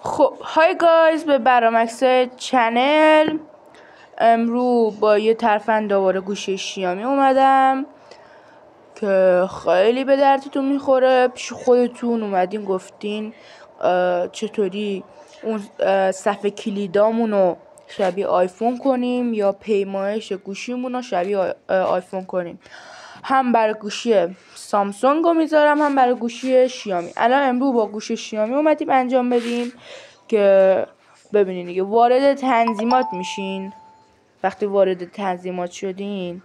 خب های گایز به برامکس چنل. امرو با یه ترفند دوباره گوشی شیائمی اومدم که خیلی به دردتون میخوره. پیش خودتون اومدین گفتین چطوری اون صفحه کلیدامونو شبیه آیفون کنیم یا پیمایش گوشیمونو شبیه آیفون کنیم. هم برای گوشی سامسونگ رو میذارم هم برای گوشی شیائمی. الان امروز با گوشی شیائمی اومدیم انجام بدیم که ببینین دیگه. وارد تنظیمات میشین. وقتی وارد تنظیمات شدین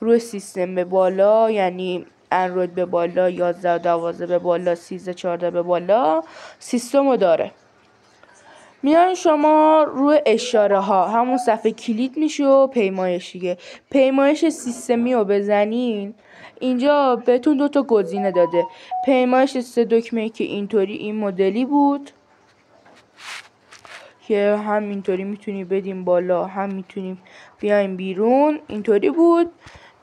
روی سیستم به بالا، یعنی اندروید به بالا، 11 و 12 به بالا، 13 14 به بالا سیستم رو داره. میان شما روی اشاره ها، همون صفحه کلید میشه و پیمایش دیگه. پیمایش سیستمی رو بزنین. اینجا بهتون 2 تا گزینه داده. پیمایش 3 دکمه که اینطوری این مدلی بود که هم اینطوری میتونیم بدیم بالا هم میتونیم بیایم بیرون. اینطوری بود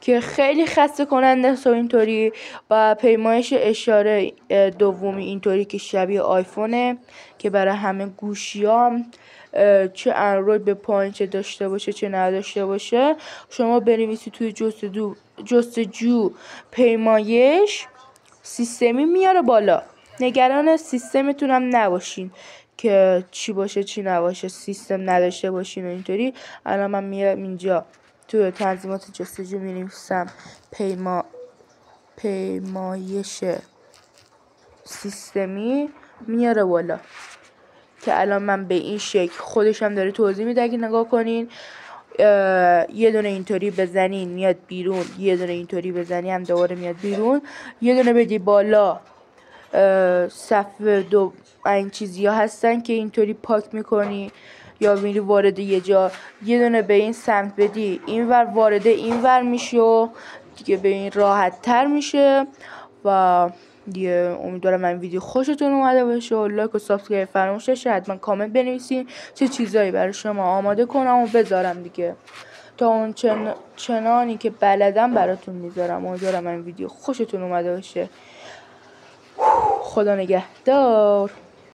که خیلی خسته کننده است اینطوری. و پیمایش اشاره دومی اینطوری که شبیه آیفونه که برای همه گوشیام چه اندروید به پایین چه داشته باشه چه نداشته باشه شما بنویسید توی جستجو پیمایش سیستمی میاره بالا. نگران سیستمتون هم نباشین که چی باشه چی نباشه، سیستم نداشته باشین و اینطوری. الان من میرم اینجا توی تنظیمات جستجو می‌نویسم پیمایش سیستمی، میاره بالا که الان من به این شکل خودش هم داره توضیح میده. اگه نگاه کنین یه دونه اینطوری بزنین میاد بیرون، یه دونه اینطوری بزنی هم دوباره میاد بیرون، یه دونه بدی بالا صفحه دو این چیزی ها هستن که اینطوری پاک میکنی یا میری وارد یه جا، یه دونه به این سمت بدی اینور وارد اینور میشه و دیگه به این راحت تر میشه. و دیگه امیدوارم این ویدیو خوشتون اومده باشه و لایک و سابسکرایب فراموش نشه. حتما کامنت بنویسین چه چیزایی برای شما آماده کنم و بذارم دیگه. تا اون چنانی که بلدم براتون میذارم. امیدوارم این ویدیو خوشتون اومده باشه. خدا نگهدار.